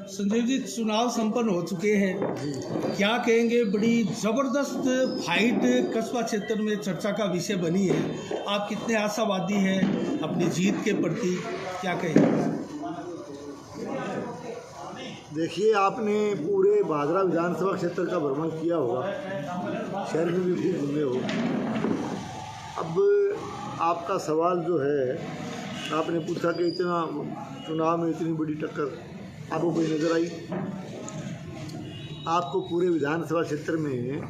संजीव जी, चुनाव संपन्न हो चुके हैं, क्या कहेंगे? बड़ी ज़बरदस्त फाइट कस्बा क्षेत्र में चर्चा का विषय बनी है। आप कितने आशावादी हैं अपनी जीत के प्रति, क्या कहेंगे? देखिए, आपने पूरे भादरा विधानसभा क्षेत्र का भ्रमण किया होगा, शहर में भी खूब घूमे हो। अब आपका सवाल जो है, आपने पूछा कि इतना चुनाव में इतनी बड़ी टक्कर आपको कोई नज़र आई? आपको पूरे विधानसभा क्षेत्र में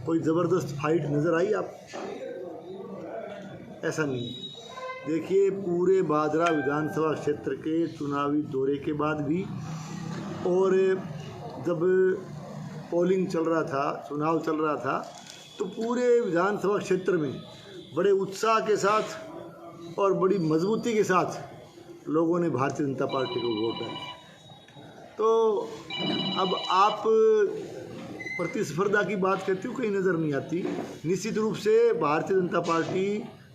कोई ज़बरदस्त फाइट नज़र आई? आप ऐसा नहीं। देखिए, पूरे भादरा विधानसभा क्षेत्र के चुनावी दौरे के बाद भी और जब पोलिंग चल रहा था, चुनाव चल रहा था, तो पूरे विधानसभा क्षेत्र में बड़े उत्साह के साथ और बड़ी मजबूती के साथ लोगों ने भारतीय जनता पार्टी को वोट डाला। तो अब आप प्रतिस्पर्धा की बात करते हो, कहीं नज़र नहीं आती। निश्चित रूप से भारतीय जनता पार्टी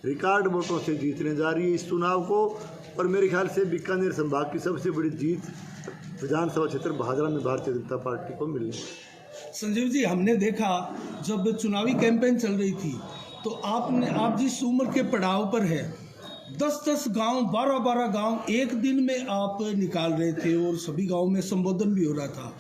रिकॉर्ड वोटों से जीतने जा रही है इस चुनाव को, और मेरे ख्याल से बीकानेर संभाग की सबसे बड़ी जीत विधानसभा क्षेत्र भादरा में भारतीय जनता पार्टी को मिलनी है। संजीव जी, हमने देखा जब चुनावी कैंपेन चल रही थी तो आप जिस उम्र के पड़ाव पर है, 10-10 गांव, 12-12 गांव एक दिन में आप निकाल रहे थे और सभी गांव में संबोधन भी हो रहा था।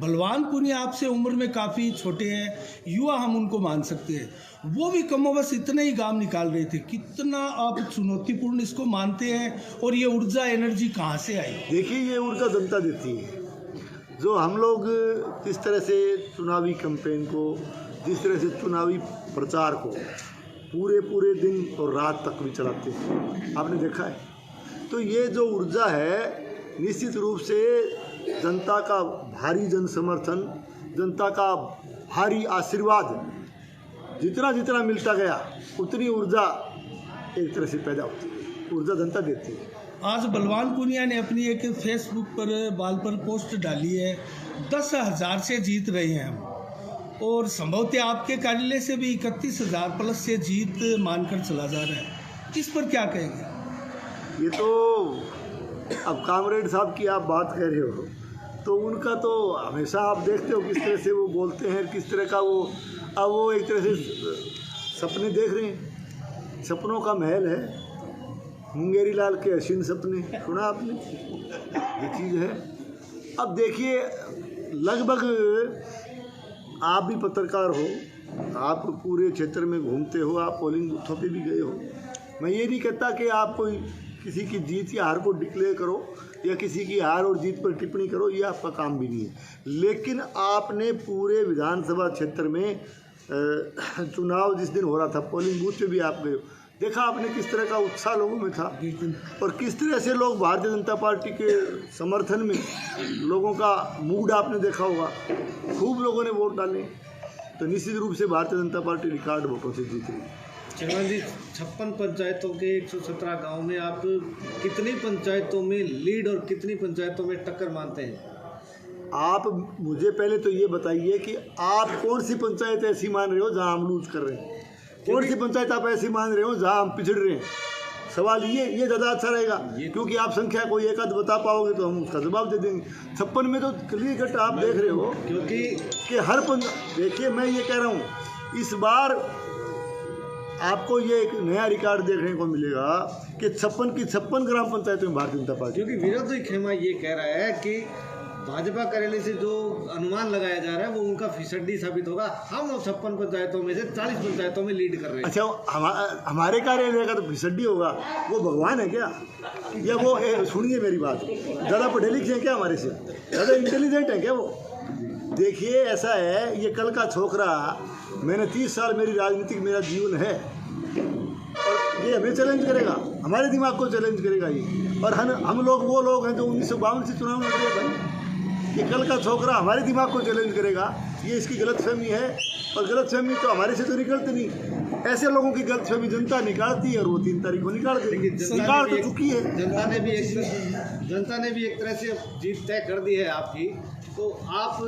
बलवान पुनिया आपसे उम्र में काफ़ी छोटे हैं, युवा हम उनको मान सकते हैं, वो भी कमोबस इतने ही गांव निकाल रहे थे। कितना आप चुनौतीपूर्ण इसको मानते हैं और ये ऊर्जा, एनर्जी कहाँ से आई? देखिए, ये ऊर्जा जनता देती है। जो हम लोग जिस तरह से चुनावी कैंपेन को, जिस तरह से चुनावी प्रचार को पूरे दिन और रात तक भी चलाते हैं, आपने देखा है। तो ये जो ऊर्जा है, निश्चित रूप से जनता का भारी जन समर्थन, जनता का भारी आशीर्वाद जितना मिलता गया, उतनी ऊर्जा एक तरह से पैदा होती है। ऊर्जा जनता देती है। आज बलवान पुनिया ने अपनी एक फेसबुक पर पोस्ट डाली है, 10,000 से जीत रहे हैं हम, और संभवतः आपके कार्यालय से भी 31,000 प्लस से जीत मानकर चला जा रहा है। इस पर क्या कहेंगे? ये तो अब कामरेड साहब की आप बात कर रहे हो, तो उनका तो हमेशा आप देखते हो किस तरह से वो बोलते हैं, किस तरह का वो, अब वो एक तरह से सपने देख रहे हैं। सपनों का महल है, मुंगेरी लाल के हसीन सपने, सुना आपने? ये चीज़ है। अब देखिए, लगभग आप भी पत्रकार हो, आप पूरे क्षेत्र में घूमते हो, आप पोलिंग बूथों पे भी गए हो। मैं ये नहीं कहता कि आप कोई किसी की जीत या हार को डिक्लेयर करो या किसी की हार और जीत पर टिप्पणी करो, ये आपका काम भी नहीं है। लेकिन आपने पूरे विधानसभा क्षेत्र में चुनाव जिस दिन हो रहा था, पोलिंग बूथ पे भी आप गए हो, देखा आपने किस तरह का उत्साह लोगों में था और किस तरह से लोग भारतीय जनता पार्टी के समर्थन में, लोगों का मूड आपने देखा होगा। खूब लोगों ने वोट डाले, तो निश्चित रूप से भारतीय जनता पार्टी रिकॉर्ड वोटों से जीत रही है। चौहान जी, 56 पंचायतों के 117 गांव में आप कितनी पंचायतों में लीड और कितनी पंचायतों में टक्कर मानते हैं? आप मुझे पहले तो ये बताइए कि आप कौन सी पंचायत ऐसी मान रहे हो जहां हम लूज कर रहे हैं? कौन सी पंचायत आप ऐसी मान रहे हो जहां हम पिछड़ रहे हैं? सवाल ये ज़्यादा अच्छा रहेगा, क्योंकि आप संख्या कोई एक आध बता पाओगे तो हम उसका जवाब दे देंगे। 56 में तो क्लियर कट आप देख रहे हो, क्योंकि कि हर देखिए, मैं ये कह रहा हूँ, इस बार आपको ये एक नया रिकॉर्ड देखने को मिलेगा कि 56 की 56 ग्राम पंचायतों में भारतीय जनता पार्टी, क्योंकि विरोधी खेमा ये कह रहा है कि भाजपा कार्यालय से जो अनुमान लगाया जा रहा है वो उनका फिसड्डी साबित होगा। हम 56 पंचायतों में से 40 पंचायतों में लीड कर रहे हैं। अच्छा, हमारे कार्यालय का तो फिसड्डी होगा? वो भगवान है क्या? या वो सुनिए मेरी बात, ज़्यादा पढ़े लिखे हैं क्या हमारे से? ज़्यादा इंटेलिजेंट है क्या वो? देखिए, ऐसा है, ये कल का छोकरा, मैंने 30 साल मेरी राजनीतिक मेरा जीवन है, और ये हमें चैलेंज करेगा, हमारे दिमाग को चैलेंज करेगा ये। और हम लोग वो लोग हैं जो 1952 से चुनाव लड़ रहे हैं। ये कल का छोकरा हमारे दिमाग को चैलेंज करेगा, ये इसकी गलतफहमी है। और गलतफहमी तो हमारे से तो निकलती नहीं, ऐसे लोगों की गलतफहमी जनता निकालती है और वो 3 तारीख को निकाल देगी। निकाल तो चुकी है जनता ने भी एक तरह से जीत तय कर दी है आपकी। तो आप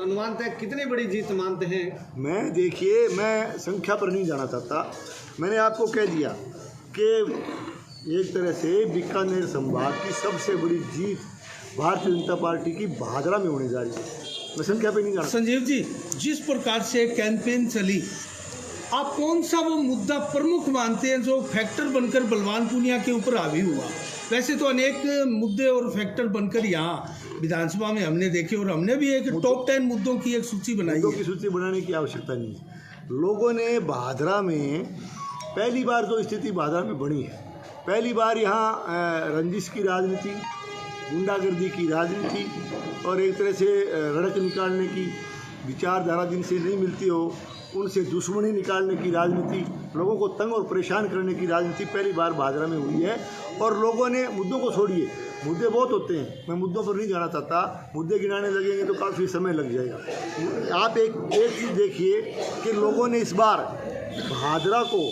अनुमान तय कितनी बड़ी जीत मानते हैं? मैं, देखिए, मैं संख्या पर नहीं जाना चाहता। मैंने आपको कह दिया कि एक तरह से बीकानेर संभाग की सबसे बड़ी जीत भारतीय जनता पार्टी की भादरा में होने जा रही है। मैं संख्या पे नहीं जाना। संजीव जी, जिस प्रकार से कैंपेन चली, आप कौन सा वो मुद्दा प्रमुख मानते हैं जो फैक्टर बनकर बलवान पूनिया के ऊपर हावी हुआ? वैसे तो अनेक मुद्दे और फैक्टर बनकर यहाँ विधानसभा में हमने देखे, और हमने भी एक टॉप 10 मुद्दों की एक सूची बनाई मुद्दों है। की सूची बनाने की आवश्यकता नहीं है। लोगों ने भादरा में पहली बार जो स्थिति भादरा में बनी है, पहली बार यहाँ रंजिश की राजनीति, गुंडागर्दी की राजनीति और एक तरह से रड़क निकालने की विचारधारा जिनसे नहीं मिलती हो उनसे दुश्मनी निकालने की राजनीति, लोगों को तंग और परेशान करने की राजनीति पहली बार भादरा में हुई है। और लोगों ने, मुद्दों को छोड़िए, मुद्दे बहुत होते हैं, मैं मुद्दों पर नहीं जाना चाहता, मुद्दे गिनाने लगेंगे तो काफ़ी समय लग जाएगा। आप एक चीज़ देखिए कि लोगों ने इस बार भादरा को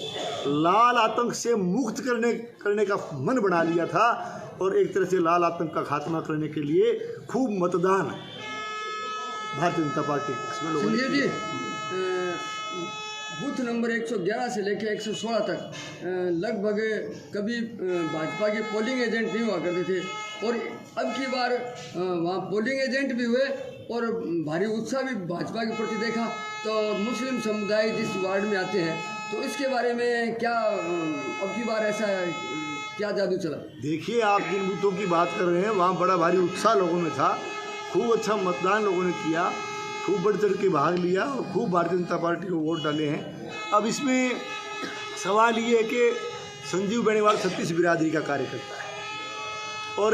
लाल आतंक से मुक्त करने का मन बना लिया था, और एक तरह से लाल आतंक का खात्मा करने के लिए खूब मतदान भारतीय जनता पार्टी इसमें लोगों ने संजीव जी, बूथ नंबर 111 से लेकर 116 तक लगभग कभी भाजपा के पोलिंग एजेंट नहीं हुआ करते थे, और अब की बार वहाँ पोलिंग एजेंट भी हुए और भारी उत्साह भी भाजपा के प्रति देखा। तो मुस्लिम समुदाय जिस वार्ड में आते हैं, तो इसके बारे में क्या अब की बार ऐसा क्या जादू चला? देखिए, आप जिन बूथों की बात कर रहे हैं वहाँ बड़ा भारी उत्साह लोगों में था, खूब अच्छा मतदान लोगों ने किया, खूब बढ़ चढ़ के भाग लिया और खूब भारतीय जनता पार्टी को वोट डाले हैं। अब इसमें सवाल ये है कि संजीव बेनीवाल 36 बिरादरी का कार्यकर्ता है, और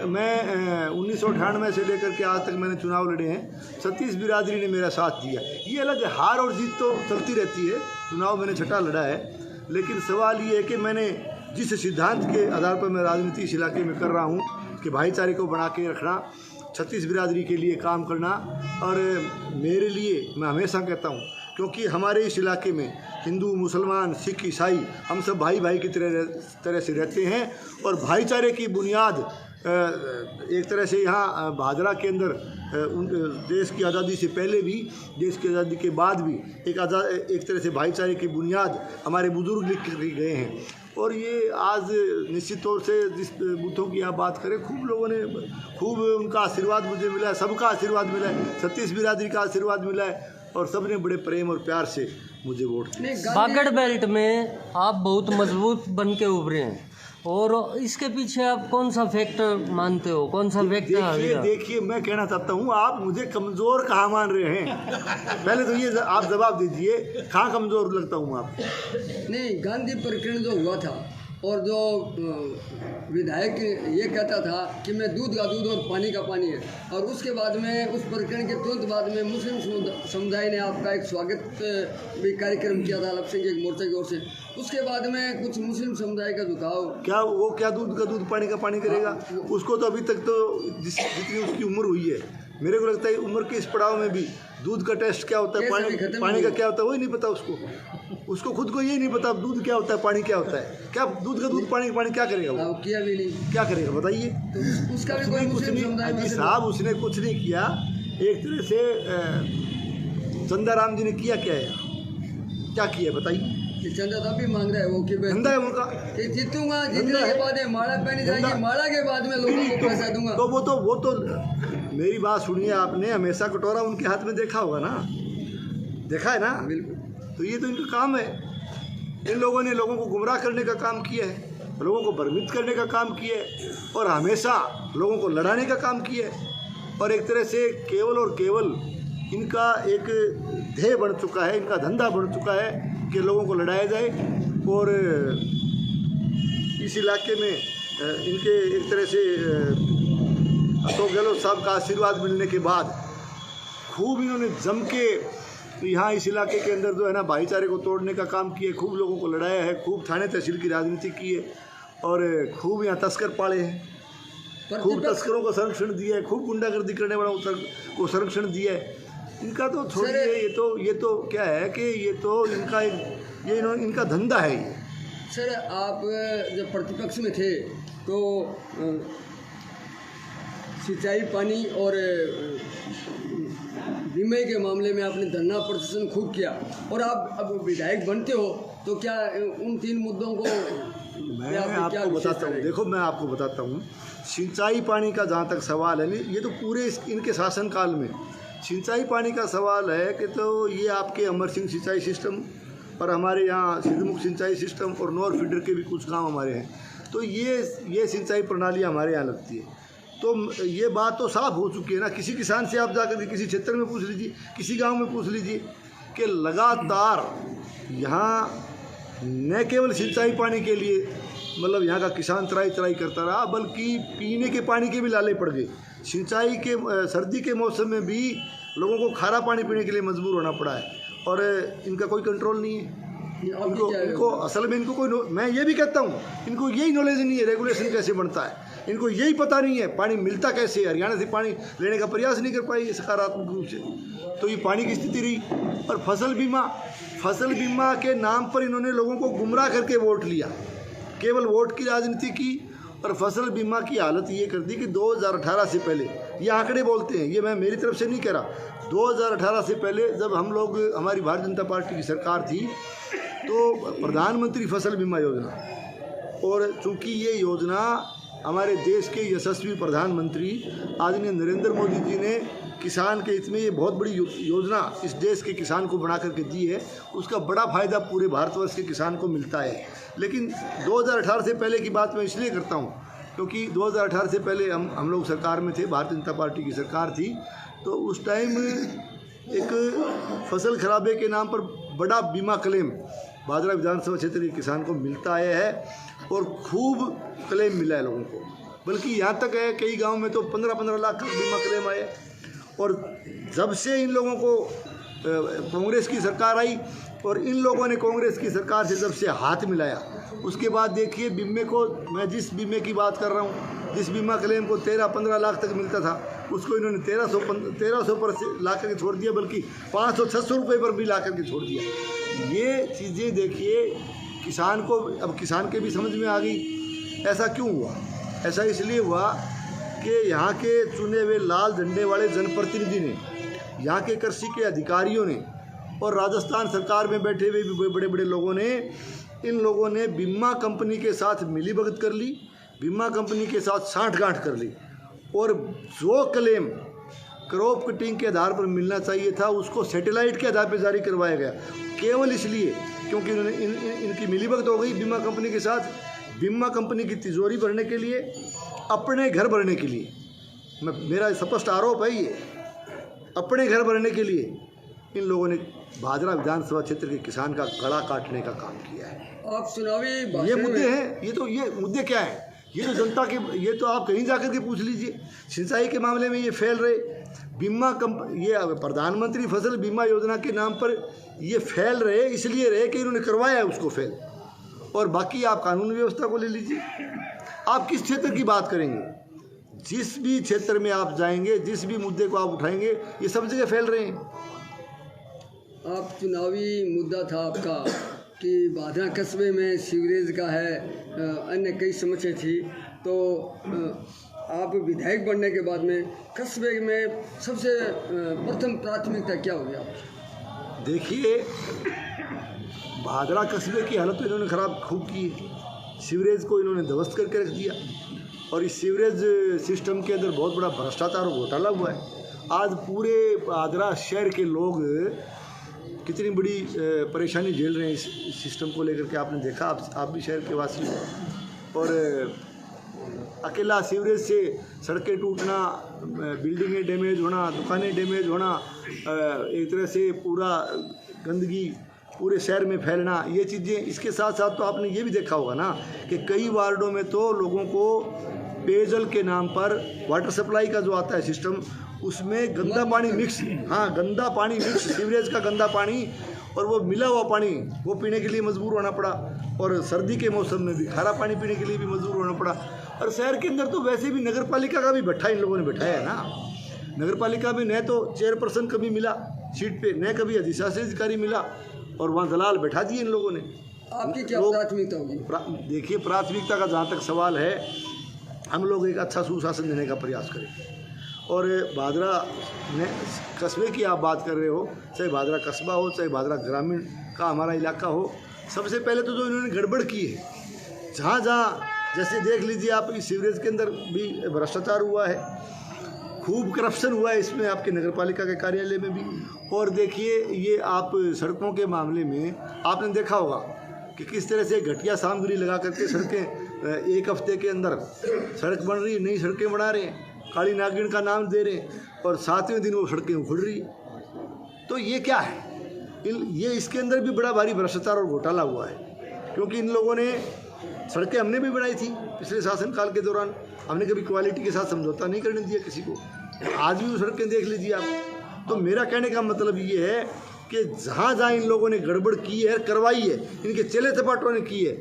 मैं 1998 से लेकर के आज तक मैंने चुनाव लड़े हैं, 36 बिरादरी ने मेरा साथ दिया। ये अलग है, हार और जीत तो चलती रहती है, चुनाव मैंने छठा लड़ा है, लेकिन सवाल ये है कि मैंने जिस सिद्धांत के आधार पर मैं राजनीति इस इलाके में कर रहा हूँ कि भाईचारे को बना के रखना, 36 बिरादरी के लिए काम करना, और मेरे लिए मैं हमेशा कहता हूँ, क्योंकि हमारे इस इलाके में हिंदू, मुसलमान, सिख, ईसाई हम सब भाई भाई की तरह से रहते हैं, और भाईचारे की बुनियाद एक तरह से यहाँ भादरा के अंदर देश की आज़ादी से पहले भी, देश की आज़ादी के बाद भी एक तरह से भाईचारे की बुनियाद हमारे बुजुर्ग लिख गए हैं। और ये आज निश्चित तौर से जिस बूथों की आप बात करें, खूब लोगों ने, खूब उनका आशीर्वाद मुझे मिला है, सबका आशीर्वाद मिला है, 36 बिरादरी का आशीर्वाद मिला है, और सबने बड़े प्रेम और प्यार से मुझे वोट दिया। बागड़ बेल्ट में आप बहुत मजबूत बन के उभरे हैं, और इसके पीछे आप कौन सा फैक्टर मानते हो, कौन सा फैक्टर? देखिए, मैं कहना चाहता हूँ, आप मुझे कमज़ोर कहाँ मान रहे हैं? पहले तो ये आप जवाब दीजिए, कहाँ कमज़ोर लगता हूँ आप? नहीं, गांधी प्रकरण जो हुआ था, और जो विधायक ये कहता था कि मैं दूध का दूध और पानी का पानी है, और उसके बाद में, उस प्रकरण के तुरंत बाद में मुस्लिम समुदाय ने आपका एक स्वागत भी कार्यक्रम किया था अल्प संख्यक मोर्चा की ओर से। उसके बाद में कुछ मुस्लिम समुदाय का झुकाव, क्या दूध का दूध पानी का पानी करेगा? उसको तो अभी तक तो जितनी उसकी उम्र हुई है, मेरे को लगता है उम्र के इस पड़ाव में भी दूध का टेस्ट क्या होता है, पानी का क्या होता है, वही नहीं पता उसको खुद को यही नहीं पता दूध क्या होता है, पानी क्या होता है। क्या दूध का दूध, पानी का पानी क्या करेगा वो? किया भी नहीं, क्या करेगा बताइए? तो उसका भी कोई मुस्लिम समुदाय में साहब, उसने कुछ नहीं किया। एक तरह से चंदाराम जी ने किया क्या है, क्या किया बताइए? चंदा तब भी मांग रहा है वो कि धंधा है उनका, जीतूंगा, जीतने के बाद माला पहनी जाएगी, माला के बाद में लोगों को पैसा दूंगा। तो वो तो मेरी बात सुनिए, आपने हमेशा कटोरा उनके हाथ में देखा होगा ना, देखा है ना? बिल्कुल। तो ये तो इनका काम है, इन लोगों ने लोगों को गुमराह करने का काम किया है, लोगों को भ्रमित करने का काम किया है, और हमेशा लोगों को लड़ाने का काम किया है। और एक तरह से केवल और केवल इनका एक ध्येय बन चुका है, इनका धंधा बन चुका है कि लोगों को लड़ाया जाए। और इस इलाके में इनके एक तरह से अशोक गहलोत साहब का आशीर्वाद मिलने के बाद खूब इन्होंने जम के यहाँ इस इलाके के अंदर जो है ना भाईचारे को तोड़ने का काम किया, खूब लोगों को लड़ाया है, खूब थाने तहसील की राजनीति की है, और खूब यहाँ तस्कर पाले हैं, खूब तस्करों को संरक्षण दिया है, खूब गुंडागर्दी करने वालों को संरक्षण दिया है। इनका तो छोड़िए, ये तो क्या है कि ये तो इनका इनका धंधा है ये। सर, आप जब प्रतिपक्ष में थे तो सिंचाई, पानी और बीमे के मामले में आपने धरना प्रदर्शन खूब किया और आप अब विधायक बनते हो, तो क्या उन 3 मुद्दों को मैं आपको बताता हूँ। देखो मैं आपको बताता हूँ, सिंचाई पानी का जहाँ तक सवाल है, ये तो पूरे इनके शासनकाल में सिंचाई पानी का सवाल है कि तो ये आपके अमर सिंह सिंचाई सिस्टम और हमारे यहाँ सिद्धमुख सिंचाई सिस्टम और नौर फीडर के भी कुछ गाँव हमारे हैं, तो ये सिंचाई प्रणाली हमारे यहाँ लगती है। तो ये बात तो साफ हो चुकी है ना, किसी किसान से आप जाकर किसी क्षेत्र में पूछ लीजिए, किसी गांव में पूछ लीजिए कि लगातार यहाँ न केवल सिंचाई पानी के लिए मतलब यहाँ का किसान त्राई करता रहा, बल्कि पीने के पानी के भी लाले पड़ गए। सिंचाई के सर्दी के मौसम में भी लोगों को खारा पानी पीने के लिए मजबूर होना पड़ा है और इनका कोई कंट्रोल नहीं है। इनको असल में इनको कोई मैं ये भी कहता हूँ, इनको यही नॉलेज नहीं है रेगुलेशन कैसे बनता है, इनको यही पता नहीं है पानी मिलता कैसे है। हरियाणा से पानी लेने का प्रयास नहीं कर पाई सकारात्मक रूप से, तो ये पानी की स्थिति रही। और फसल बीमा के नाम पर इन्होंने लोगों को गुमराह करके वोट लिया, केवल वोट की राजनीति की और फसल बीमा की हालत ये कर दी कि 2018 से पहले, ये आंकड़े बोलते हैं, ये मैं मेरी तरफ से नहीं कह रहा, 2018 से पहले जब हम लोग हमारी भारतीय जनता पार्टी की सरकार थी तो प्रधानमंत्री फसल बीमा योजना, और चूँकि ये योजना हमारे देश के यशस्वी प्रधानमंत्री आदरणीय नरेंद्र मोदी जी ने किसान के हित में ये बहुत बड़ी योजना इस देश के किसान को बना करके दी है, उसका बड़ा फ़ायदा पूरे भारतवर्ष के किसान को मिलता है। लेकिन 2018 से पहले की बात मैं इसलिए करता हूँ क्योंकि 2018 से पहले हम लोग सरकार में थे, भारतीय जनता पार्टी की सरकार थी, तो उस टाइम एक फसल खराबे के नाम पर बड़ा बीमा क्लेम भादरा विधानसभा क्षेत्र के किसान को मिलता आया है और खूब क्लेम मिला है लोगों को, बल्कि यहाँ तक है कई गांव में तो 15-15 लाख का बीमा क्लेम आया। और जब से इन लोगों को कांग्रेस की सरकार आई और इन लोगों ने कांग्रेस की सरकार से जब से हाथ मिलाया, उसके बाद देखिए बीमे को, मैं जिस बीमे की बात कर रहा हूँ, जिस बीमा क्लेम को 13-15 लाख तक मिलता था, उसको इन्होंने 1300 पर ला करके छोड़ दिया, बल्कि 500-600 रुपये पर भी ला करके छोड़ दिया। ये चीज़ें देखिए किसान को, अब किसान के भी समझ में आ गई। ऐसा क्यों हुआ? ऐसा इसलिए हुआ कि यहाँ के चुने हुए लाल झंडे वाले जनप्रतिनिधि ने, यहाँ के कृषि के अधिकारियों ने और राजस्थान सरकार में बैठे हुए भी बड़े बड़े लोगों ने, इन लोगों ने बीमा कंपनी के साथ मिलीभगत कर ली, बीमा कंपनी के साथ साठगांठ कर ली और जो क्लेम क्रॉप कटिंग के आधार पर मिलना चाहिए था उसको सैटेलाइट के आधार पर जारी करवाया गया, केवल इसलिए क्योंकि इन्होंने इनकी मिलीभगत हो गई बीमा कंपनी के साथ, बीमा कंपनी की तिजोरी भरने के लिए, अपने घर भरने के लिए। मेरा स्पष्ट आरोप है ये, अपने घर भरने के लिए इन लोगों ने भादरा विधानसभा क्षेत्र के किसान का गला काटने का काम किया है। आप चुनावी ये मुद्दे हैं, ये मुद्दे क्या है? ये तो जनता के, ये तो आप कहीं जाकर के पूछ लीजिए। सिंचाई के मामले में ये फैल रहे, ये प्रधानमंत्री फसल बीमा योजना के नाम पर ये फैल रहे, इसलिए रहे कि इन्होंने करवाया है उसको फेल। और बाकी आप कानून व्यवस्था को ले लीजिए, आप किस क्षेत्र की बात करेंगे, जिस भी क्षेत्र में आप जाएंगे, जिस भी मुद्दे को आप उठाएंगे, ये सब जगह फैल रहे हैं। आप चुनावी मुद्दा था आपका कि भादरा कस्बे में सीवरेज का है, अन्य कई समस्या थी, तो आप विधायक बनने के बाद में कस्बे में सबसे प्रथम प्राथमिकता क्या होगी आप? देखिए, भादरा कस्बे की हालत तो इन्होंने ख़राब खूब की है, सीवरेज को इन्होंने ध्वस्त करके रख दिया और इस सीवरेज सिस्टम के अंदर बहुत बड़ा भ्रष्टाचार और घोटाला हुआ है। आज पूरे भादरा शहर के लोग कितनी बड़ी परेशानी झेल रहे हैं इस सिस्टम को लेकर के, आपने देखा, आप भी शहर के वासी हो। और अकेला सीवरेज से सड़कें टूटना, बिल्डिंगें डैमेज होना, दुकानें डैमेज होना, एक तरह से पूरा गंदगी पूरे शहर में फैलना, ये चीज़ें, इसके साथ साथ तो आपने ये भी देखा होगा ना कि कई वार्डों में तो लोगों को पेयजल के नाम पर वाटर सप्लाई का जो आता है सिस्टम, उसमें गंदा पानी मिक्स, गंदा पानी मिक्स, सीवरेज का गंदा पानी और वो मिला हुआ पानी वो पीने के लिए मजबूर होना पड़ा, और सर्दी के मौसम में भी खारा पानी पीने के लिए भी मजबूर होना पड़ा। और शहर के अंदर तो वैसे भी नगर पालिका का भी भट्ठा इन लोगों ने बैठाया है ना, नगर पालिका में न तो चेयरपर्सन कभी मिला सीट पे, न कभी अधिशासी अधिकारी मिला, और वहाँ दलाल बैठा दिए इन लोगों ने। आपकी क्या प्राथमिकता होगी? देखिए, प्राथमिकता का जहाँ तक सवाल है, हम लोग एक अच्छा सुशासन देने का प्रयास करेंगे और भादरा ने कस्बे की आप बात कर रहे हो, चाहे भादरा कस्बा हो, चाहे भादरा ग्रामीण का हमारा इलाका हो, सबसे पहले तो जो इन्होंने गड़बड़ की है, जहाँ जहाँ जैसे देख लीजिए आप, इस सीवरेज के अंदर भी भ्रष्टाचार हुआ है, खूब करप्शन हुआ है इसमें, आपके नगर पालिका के कार्यालय में भी। और देखिए ये आप सड़कों के मामले में आपने देखा होगा कि किस तरह से घटिया सामग्री लगा करके सड़कें एक हफ्ते के अंदर सड़क बन रही, नई सड़कें बना रहे हैं, काली नागिन का नाम दे रहे हैं, और 7वें दिन वो सड़कें उखड़ रही। तो ये क्या है? ये इसके अंदर भी बड़ा भारी भ्रष्टाचार और घोटाला हुआ है, क्योंकि इन लोगों ने सड़कें हमने भी बनाई थी पिछले शासनकाल के दौरान, हमने कभी क्वालिटी के साथ समझौता नहीं करने दिया किसी को। आज भी वो सड़कें देख लीजिए आप। तो मेरा कहने का मतलब ये है कि जहाँ जहाँ इन लोगों ने गड़बड़ की है, करवाई है, इनके चेले चपाटों ने की है,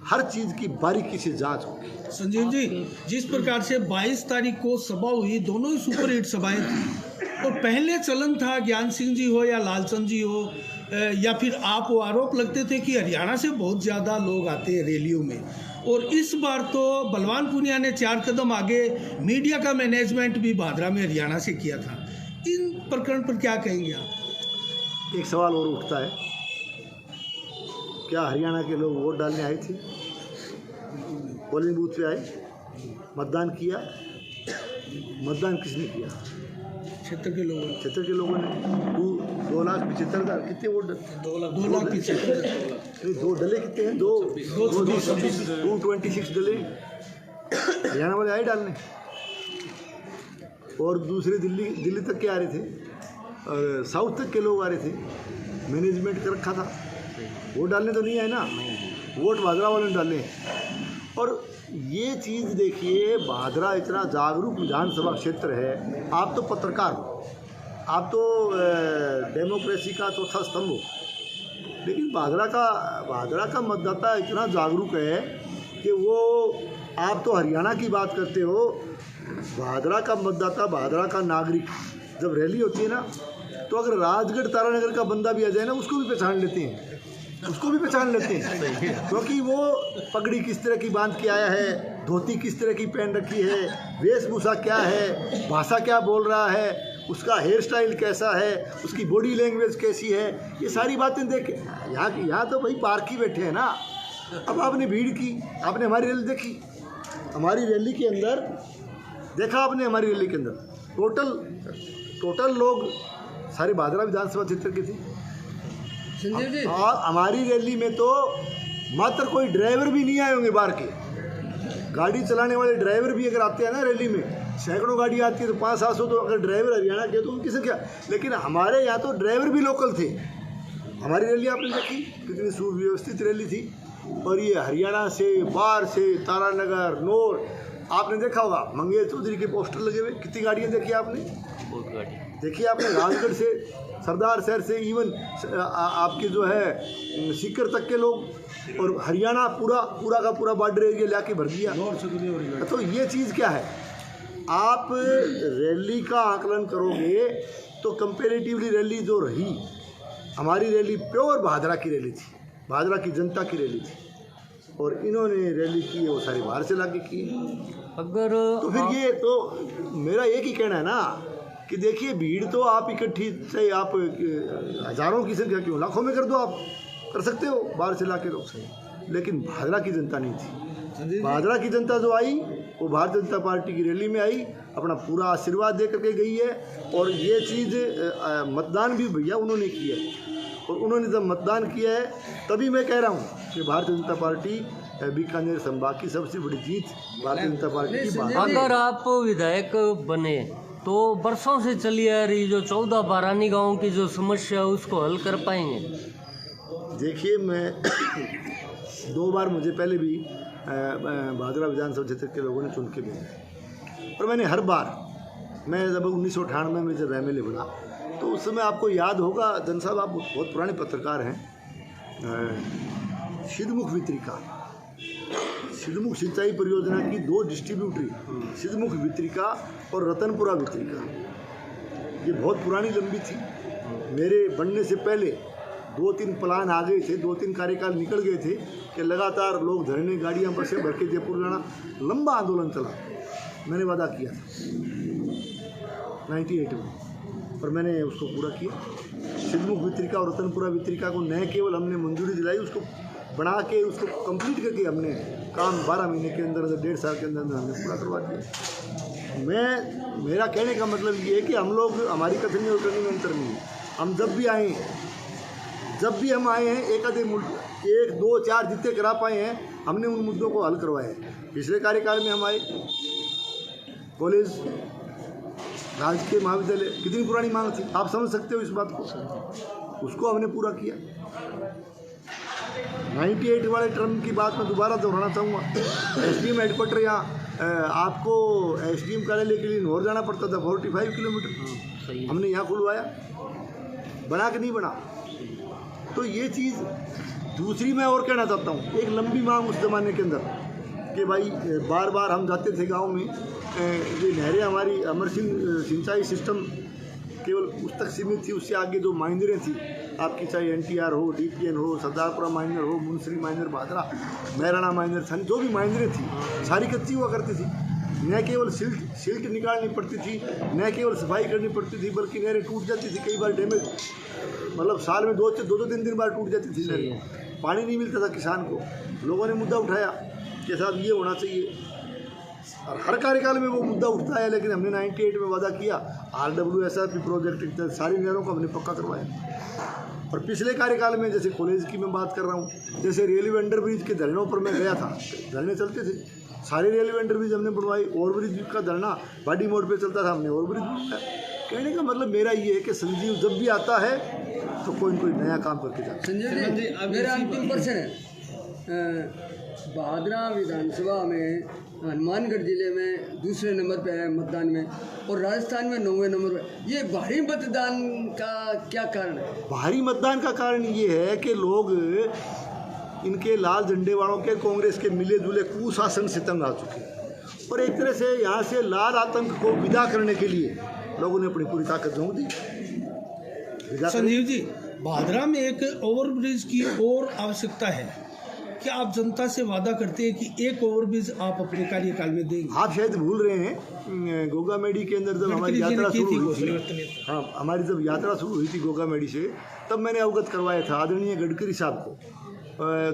हर चीज़ की बारीकी से जांच होगी। संजीव जी, जिस प्रकार से 22 तारीख को सभा हुई, दोनों ही सुपर हिट सभाएं थी, और पहले चलन था ज्ञान सिंह जी हो या लालचंद जी हो या फिर आप, वो आरोप लगते थे कि हरियाणा से बहुत ज़्यादा लोग आते हैं रैलियों में, और इस बार तो बलवान पुनिया ने 4 कदम आगे मीडिया का मैनेजमेंट भी भादरा में हरियाणा से किया था। इन प्रकरण पर क्या कहेंगे आप? एक सवाल और उठता है, क्या हरियाणा के लोग वोट डालने आए थे? पोलिंग बूथ पे आए, मतदान किया? मतदान किसने किया? क्षेत्र के लोगों ने। क्षेत्र के लोगों ने 2,75,000 कितने वोट? 2,75,000 नहीं, 2 डले कितने हैं? 226 डले हरियाणा वाले आए डालने, और दूसरे दिल्ली तक के आ रहे थे, और साउथ तक के लोग आ रहे थे। मैनेजमेंट कर रखा था, वोट डालने तो नहीं आए ना, वोट भादरा वालों ने डाले। और ये चीज़ देखिए, भादरा इतना जागरूक विधानसभा क्षेत्र है, आप तो पत्रकार हो, आप तो डेमोक्रेसी का चौथा स्तंभ हो, लेकिन भादरा का मतदाता इतना जागरूक है कि वो, आप तो हरियाणा की बात करते हो, भादरा का मतदाता, भादरा का नागरिक जब रैली होती है ना, तो अगर राजगढ़ तारानगर का बंदा भी आ जाए ना, उसको भी पहचान लेते हैं, क्योंकि वो पगड़ी किस तरह की बांध के आया है, धोती किस तरह की पहन रखी है, वेशभूषा क्या है, भाषा क्या बोल रहा है, उसका हेयर स्टाइल कैसा है, उसकी बॉडी लैंग्वेज कैसी है, ये सारी बातें देख। यहाँ तो भाई पार्क ही बैठे हैं ना। अब आपने भीड़ की, आपने हमारी रैली देखी, हमारी रैली के अंदर देखा आपने, हमारी रैली के अंदर टोटल लोग सारे भादरा विधानसभा क्षेत्र के थे। संजीव जी, और हमारी रैली में तो मात्र कोई ड्राइवर भी नहीं आए होंगे बाहर के। गाड़ी चलाने वाले ड्राइवर भी अगर आते हैं ना रैली में, सैकड़ों गाड़ी आती है तो 500-700 तो अगर ड्राइवर हरियाणा के तो उनकी संख्या। लेकिन हमारे यहाँ तो ड्राइवर भी लोकल थे। हमारी रैली आपने देखी कितनी सुव्यवस्थित रैली थी। और ये हरियाणा से, बाहर से, तारानगर, नोर, आपने देखा होगा मंगेश चौधरी के पोस्टर लगे हुए, कितनी गाड़ियाँ देखी आपने? बहुत गाड़ी देखिए आपने। राजगढ़ से, सरदार शहर से, इवन आपके जो है सीकर तक के लोग, और हरियाणा पूरा का पूरा बॉर्डर एरिया लाके भर दिया। तो ये चीज़ क्या है, आप रैली का आकलन करोगे तो कंपेरेटिवली रैली जो रही, हमारी रैली प्योर भादरा की रैली थी, भादरा की जनता की रैली थी, और इन्होंने रैली की है वो सारी बाहर से लाके की है। अगर तो फिर ये तो मेरा एक ही कहना है ना कि देखिए, भीड़ तो आप इकट्ठी, चाहे आप हज़ारों की संख्या क्यों, लाखों में कर दो, आप कर सकते हो बाहर से लाके लोग सही, लेकिन भादरा की जनता नहीं थी। भादरा की जनता जो आई वो भारतीय जनता पार्टी की रैली में आई, अपना पूरा आशीर्वाद दे करके गई है। और ये चीज़ मतदान भी भैया उन्होंने किया है, और उन्होंने जब मतदान किया है तभी मैं कह रहा हूँ कि भारतीय जनता पार्टी बीकानेर संभाग की सबसे बड़ी जीत भारतीय जनता पार्टी की। अगर आप विधायक बने तो बरसों से चली आ रही जो 14 बारानी गाँव की जो समस्या है उसको हल कर पाएंगे? देखिए, मैं 2 बार मुझे पहले भी भादरा विधानसभा क्षेत्र के लोगों ने चुन के भेजा, और मैंने हर बार, मैं जब 1998 में जब MLA बना तो उस समय आपको याद होगा, जन साहब आप बहुत पुराने पत्रकार हैं, सिद्धमुख वितरिका, सिद्धमुख सिंचाई परियोजना की 2 डिस्ट्रीब्यूटरी, सिद्धमुख वितरिका और रतनपुरा वितरिका, ये बहुत पुरानी लंबी थी। मेरे बनने से पहले 2-3 प्लान आ गए थे, 2-3 कार्यकाल निकल गए थे कि लगातार लोग धरने, गाड़ियाँ बसें भर के जयपुर जाना, लंबा आंदोलन चला। मैंने वादा किया था 98 में, पर मैंने उसको पूरा किया। सिद्धमुख वितरिका और रतनपुरा वितरिका को न केवल हमने मंजूरी दिलाई, उसको बना के उसको कंप्लीट करके हमने काम 12 महीने के अंदर 1.5 साल के अंदर हमने पूरा करवा दिया। मेरा कहने का मतलब ये है कि हम लोग, हमारी कथनी और करनी में अंतर नहीं है। हम जब भी हम आए हैं, एक 2 4 जितने करा पाए हैं, हमने उन मुद्दों को हल करवाए हैं। पिछले कार्यकाल में हम आए, कॉलेज, राजकीय महाविद्यालय, कितनी पुरानी मांग थी, आप समझ सकते हो इस बात को, उसको हमने पूरा किया। 98 वाले टर्म की बात मैं दोबारा दोहराना चाहूँगा। SDM हेडक्वार्टर यहाँ आपको SDM कार्यालय के लिए इंदौर जाना पड़ता था, 45 किलोमीटर, हमने यहाँ खुलवाया, बना कि नहीं बना। तो ये चीज़ दूसरी मैं और कहना चाहता हूँ, एक लंबी मांग उस ज़माने के अंदर कि भाई बार बार हम जाते थे गांव में, ये नहरें हमारी अमर सिंचाई सिस्टम केवल उस तक सीमित थी, उससे आगे जो माइनरें थी आपकी, चाहे NTR हो, DPN हो, सरदारपुरा माइनर हो, मुंसरी माइनर, भादरा, मैराना माइनर, जो भी माइनरें थी सारी कच्ची हुआ करती थी। न केवल सिल्ट निकालनी पड़ती थी, न केवल सफाई करनी पड़ती थी, बल्कि नहरें टूट जाती थी, कई बार डैमेज, मतलब साल में 2-3 बार टूट जाती थी नहरें, पानी नहीं मिलता था किसान को। लोगों ने मुद्दा उठाया कि साहब ये होना चाहिए, और हर कार्यकाल में वो मुद्दा उठता है, लेकिन हमने 98 में वादा किया, RWSRP प्रोजेक्ट सारी नहरों को हमने पक्का करवाया। और पिछले कार्यकाल में जैसे कॉलेज की मैं बात कर रहा हूँ, जैसे रेलवे अंडरब्रिज के धरनों पर मैं गया था, धरने चलते थे, सारे रेलवे अंडरब्रिज हमने बनवाई। ओवरब्रिज का धरना बाडी मोड़ पे चलता था, हमने ओवरब्रिज बनवाया। कहने का मतलब मेरा ये है कि संजीव जब भी आता है तो कोई न कोई नया काम करके जाता है। संजीव जी, मेरा अंतिम प्रश्न है, भादरा विधानसभा में हनुमानगढ़ जिले में दूसरे नंबर पे है मतदान में, और राजस्थान में 9वें नंबर पे, ये भारी मतदान का क्या कारण है? भारी मतदान का कारण ये है कि लोग इनके लाल झंडे वालों के, कांग्रेस के मिले जुले कुशासन से तंग आ चुके हैं, और एक तरह से यहाँ से लाल आतंक को विदा करने के लिए लोगों ने अपनी पूरी ताकत झोंक दी। संजीव जी, भादरा में एक ओवरब्रिज की और आवश्यकता है, क्या आप जनता से वादा करते हैं कि एक ओवरब्रिज आप अपने कार्यकाल में देंगे? आप शायद भूल रहे हैं, गोगामेडी के अंदर जब हमारी यात्रा शुरू हुई थी, हाँ, हमारी जब यात्रा शुरू हुई थी गोगामेडी से, तब मैंने अवगत करवाया था आदरणीय गडकरी साहब को,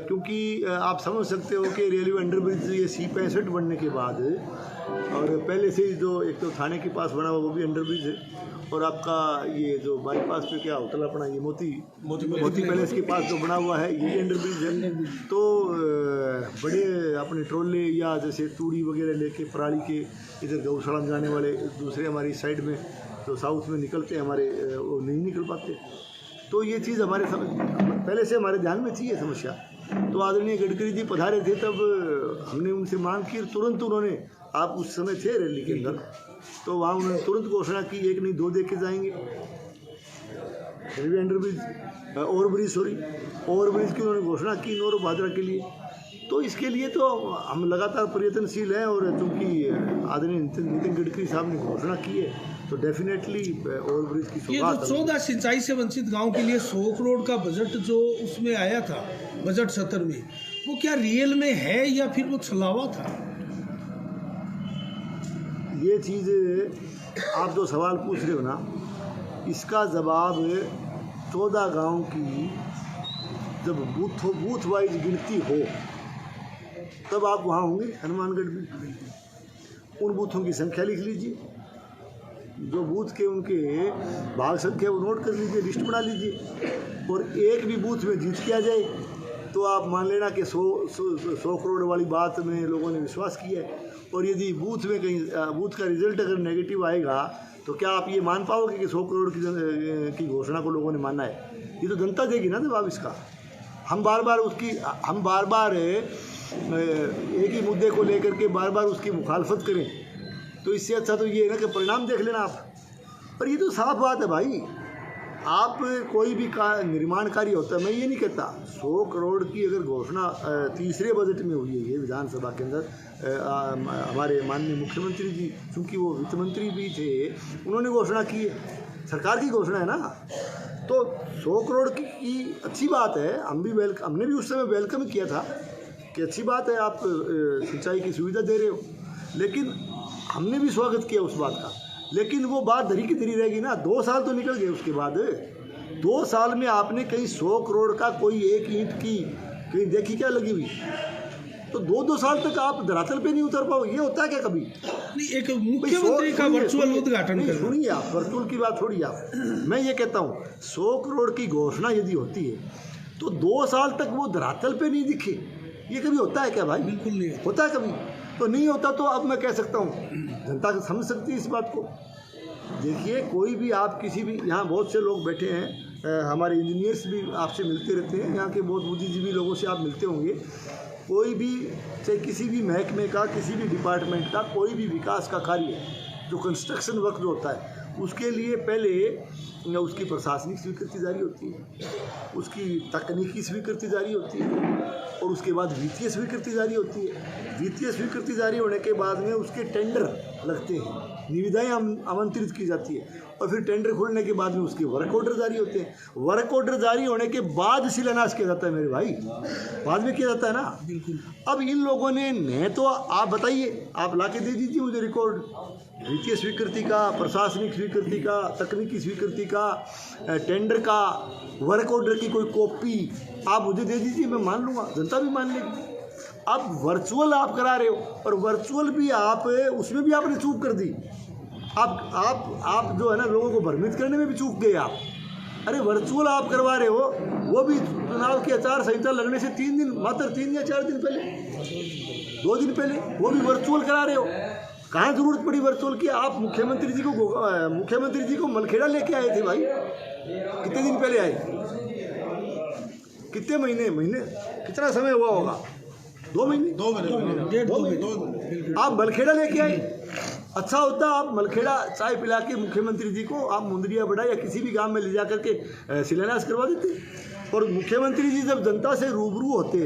क्योंकि आप समझ सकते हो कि रेलवे अंडरब्रिज ये C65 बनने के बाद, और पहले से ही जो एक तो थाने के पास बना हुआ वो भी अंडरब्रिज है, और आपका ये जो बाईपास पे क्या होटल अपना ये मोती पैलेस के पास जो बना हुआ है ये भी अंडरब्रिज है। तो बड़े अपने ट्रोले या जैसे तूड़ी वगैरह लेके पराली के इधर गौशाला में जाने वाले दूसरे हमारी साइड में जो साउथ में निकलते हैं हमारे, वो नहीं निकल पाते। तो ये चीज़ हमारे पहले से हमारे ध्यान में थी ये समस्या। तो आदरणीय गडकरी जी पधारे थे, तब हमने उनसे मांग की, तुरंत उन्होंने, आप उस समय थे रैली के अंदर, तो वहाँ उन्होंने तुरंत घोषणा की, एक नहीं 2 दे के जाएंगे रेलवे अंडरब्रिज, ओवरब्रिज की उन्होंने घोषणा की इंदौर और भादरा के लिए। तो इसके लिए तो हम लगातार प्रयत्नशील हैं, और चूँकि आदरणीय नितिन गडकरी साहब ने घोषणा की है तो डेफिनेटली ओवरब्रिज की ये जो 14 सिंचाई से वंचित गांव के लिए 100 करोड़ का बजट जो उसमें आया था बजट सत्र में, वो क्या रियल में है या फिर वो छलावा था? ये चीज़ आप जो सवाल पूछ रहे हो ना, इसका जवाब 14 गांव की जब बूथ वाइज गिनती हो तब आप वहाँ होंगे हनुमानगढ़ में। उन बूथों की संख्या लिख लीजिए, जो बूथ के उनके भाग संख्या वो नोट कर लीजिए, लिस्ट बना लीजिए, और एक भी बूथ में जीत किया जाए तो आप मान लेना कि 100 करोड़ वाली बात में लोगों ने विश्वास किया है। और यदि बूथ में कहीं बूथ का रिजल्ट अगर नेगेटिव आएगा तो क्या आप ये मान पाओगे कि 100 करोड़ की घोषणा को लोगों ने माना है? ये तो जनता देगी ना जवाब इसका। हम बार बार एक ही मुद्दे को लेकर के बार बार उसकी मुखालफत करें, तो इससे अच्छा तो ये है ना कि परिणाम देख लेना आप। पर ये तो साफ बात है भाई, आप कोई भी निर्माण कार्य होता है, मैं ये नहीं कहता 100 करोड़ की अगर घोषणा तीसरे बजट में हुई है ये विधानसभा के अंदर, हमारे माननीय मुख्यमंत्री जी चूँकि वो वित्त मंत्री भी थे, उन्होंने घोषणा की है, सरकार की घोषणा है ना, तो 100 करोड़ की अच्छी बात है। हमने भी उस समय वेलकम किया था कि अच्छी बात है आप सिंचाई की सुविधा दे रहे हो, लेकिन हमने भी स्वागत किया उस बात का। लेकिन वो बात धरी की धरी रहेगी ना। 2 साल तो निकल गए, उसके बाद 2 साल में आपने कहीं 100 करोड़ का कोई एक ईंट की कहीं देखी क्या लगी हुई? तो 2-2 साल तक आप धरातल पे नहीं उतर पाओ, ये होता है क्या कभी? नहीं, एक मुख्यमंत्री का वर्चुअल उद्घाटन कर, सुनिए आप, वर्चुअल की बात छोड़िए आप। मैं ये कहता हूँ 100 करोड़ की घोषणा यदि होती है तो 2 साल तक वो धरातल पे नहीं दिखे, ये कभी होता है क्या भाई? बिल्कुल नहीं होता है कभी? तो नहीं होता। तो अब मैं कह सकता हूँ जनता समझ सकती है इस बात को। देखिए, कोई भी आप किसी भी, यहाँ बहुत से लोग बैठे हैं, हमारे इंजीनियर्स भी आपसे मिलते रहते हैं, यहाँ के बहुत बुद्धिजीवी लोगों से आप मिलते होंगे। कोई भी, चाहे किसी भी महकमे का, किसी भी डिपार्टमेंट का कोई भी विकास का कार्य, जो कंस्ट्रक्शन वर्क जो होता है, उसके लिए पहले उसकी प्रशासनिक स्वीकृति जारी होती है, उसकी तकनीकी स्वीकृति जारी होती है, और उसके बाद वित्तीय स्वीकृति जारी होती है। वित्तीय स्वीकृति जारी होने के बाद में उसके टेंडर लगते हैं, निविदाएं आमंत्रित की जाती है, और फिर टेंडर खोलने के बाद में उसके वर्क ऑर्डर जारी होते हैं। वर्क ऑर्डर जारी होने के बाद शिलान्यास किया जाता है मेरे भाई, बाद में किया जाता है ना। बिल्कुल। अब इन लोगों ने तो आप बताइए, आप ला के दे दीजिए मुझे रिकॉर्ड, वित्तीय स्वीकृति का, प्रशासनिक स्वीकृति का, तकनीकी स्वीकृति का, टेंडर का, वर्क ऑर्डर की कोई कॉपी आप मुझे दे दीजिए, मैं मान लूँगा, जनता भी मान लेगी। अब वर्चुअल आप करा रहे हो, और वर्चुअल भी आप, उसमें भी आपने चूक कर दी। आप जो है ना, लोगों को भ्रमित करने में भी चूक गए आप। अरे वर्चुअल आप करवा रहे हो, वो भी चुनाव की आचार संहिता लगने से 3 दिन, मात्र 3 या 4 दिन पहले, 2 दिन पहले, वो भी वर्चुअल करा रहे हो। कहाँ जरूरत पड़ी वर्चुअल की? आप मुख्यमंत्री जी को मलखेड़ा लेके आए थे भाई, कितने दिन पहले आए? कितने महीने कितना समय हुआ होगा? 2 महीने, 2 महीने आप मलखेड़ा लेके आए। अच्छा होता आप मलखेड़ा चाय पिला के मुख्यमंत्री जी को आप मुंदरिया बड़ा या किसी भी गांव में ले जा करके शिलान्यास करवा देते। और मुख्यमंत्री जी जब जनता से रूबरू होते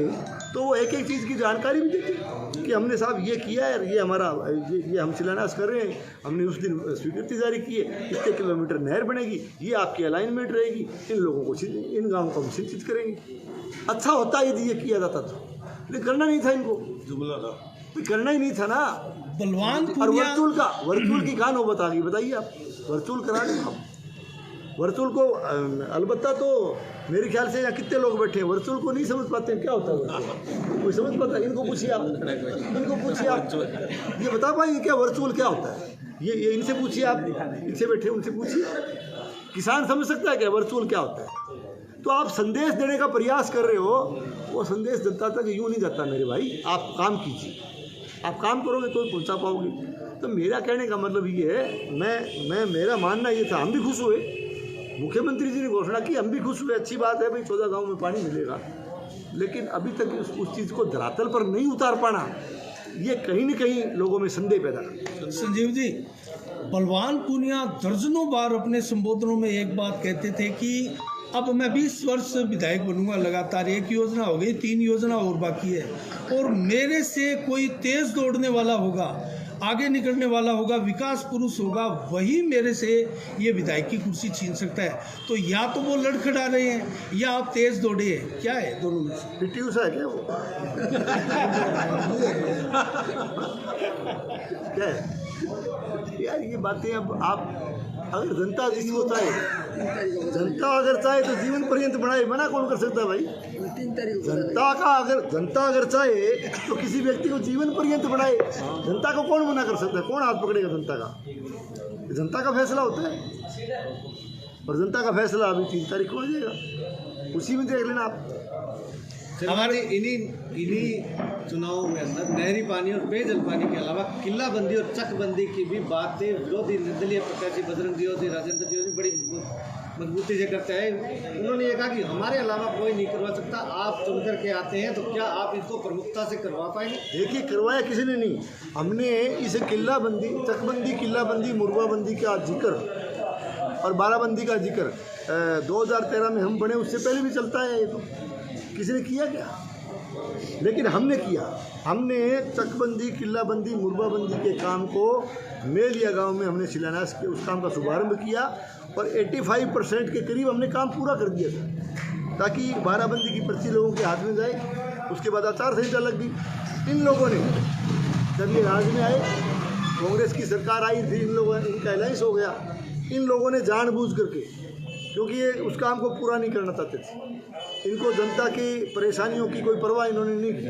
तो वो एक एक चीज़ की जानकारी भी देते कि हमने साहब ये किया है, ये हमारा ये हम शिलान्यास कर रहे हैं, हमने उस दिन स्वीकृति जारी की है, कितने किलोमीटर नहर बनेगी, ये आपकी अलाइनमेंट रहेगी, इन लोगों को, इन गाँव को हम सिंचित करेंगे। अच्छा होता यदि ये किया जाता तो, लेकिन करना नहीं था इनको, जुमला था, करना ही नहीं था ना। बलवान और वर्चुअल की कहाँ नौबत आ गई बताइए आप? वर्चुअल करा लें आप वर्चुअल को। अलबत्ता तो मेरे ख्याल से यहाँ कितने लोग बैठे हैं वर्चुअल को नहीं समझ पाते हैं क्या होता है, कोई समझ पाता है? इनको पूछिए आप, ये बता पाएंगे क्या वर्चुअल क्या होता है? ये इनसे पूछिए आप, इनसे बैठे उनसे पूछिए, किसान समझ सकता है क्या वर्चुअल क्या होता है? तो आप संदेश देने का प्रयास कर रहे हो, वो संदेश जनता तक यूँ नहीं जाता मेरे भाई। आप काम कीजिए, आप काम करोगे तो पहुंचा पाओगे। तो मेरा कहने का मतलब ये है, मेरा मानना ये था, हम भी खुश हुए, मुख्यमंत्री जी ने घोषणा की, हम भी खुश हुए, अच्छी बात है भाई 14 गांव में पानी मिलेगा, लेकिन अभी तक उस चीज़ को धरातल पर नहीं उतार पाना, ये कहीं न कहीं लोगों में संदेह पैदा करता है। संजीव जी, बलवान पूनिया दर्जनों बार अपने संबोधनों में एक बात कहते थे कि अब मैं 20 वर्ष विधायक बनूंगा, लगातार 1 योजना हो गई, 3 योजना और बाकी है, और मेरे से कोई तेज दौड़ने वाला होगा, आगे निकलने वाला होगा, विकास पुरुष होगा, वही मेरे से ये विधायक की कुर्सी छीन सकता है। तो या तो वो लड़खड़ा रहे हैं या आप तेज दौड़े हैं, क्या है दोनों में से? पीटी उषा है क्या वो? क्या है यार ये बातें? अब आप अगर जनता जिसको चाहे, जनता अगर चाहे तो जीवन पर्यंत बढ़ाए, मना कौन कर सकता है भाई? जनता अगर चाहे तो किसी व्यक्ति को जीवन पर्यंत बढ़ाए, जनता को कौन मना कर सकता है? कौन हाथ पकड़ेगा जनता का? जनता का फैसला होता है, और जनता का फैसला अभी 3 तारीख को आ जाएगा, उसी में देख लेना आप। हमारे इन्हीं चुनावों में अंदर नहरी पानी और पेयजल पानी के अलावा किल्लाबंदी और चकबंदी की भी बातें विरोधी निर्दलीय प्रत्याशी बजरंग जी, राजेंद्र जी बड़ी मजबूती से करते हैं। उन्होंने ये कहा कि हमारे अलावा कोई नहीं करवा सकता, आप चुन करके आते हैं, तो क्या आप इसको प्रमुखता से करवा पाएंगे? देखिए, करवाया किसी ने नहीं, हमने इसे किल्लाबंदी, चकबंदी, किल्लाबंदी, मुर्गाबंदी का जिक्र और बाराबंदी का जिक्र 2013 में हम बने, उससे पहले भी चलता है। ये तो किसी ने किया क्या? लेकिन हमने किया, हमने चकबंदी, किल्लाबंदी, मुर्गाबंदी के काम को मेलिया गांव में हमने शिलान्यास किया, उस काम का शुभारंभ किया, और 85% के करीब हमने काम पूरा कर दिया था, ताकि बाराबंदी की पर्ची लोगों के हाथ में जाए। उसके बाद आचार संहिता लग गई। इन लोगों ने जब ये राज में आए कांग्रेस की सरकार आई थी, इन लोगों इनका अलायंस हो गया, इन लोगों ने जानबूझ करके, क्योंकि ये उस काम को पूरा नहीं करना चाहते थे, इनको जनता की परेशानियों की कोई परवाह इन्होंने नहीं की,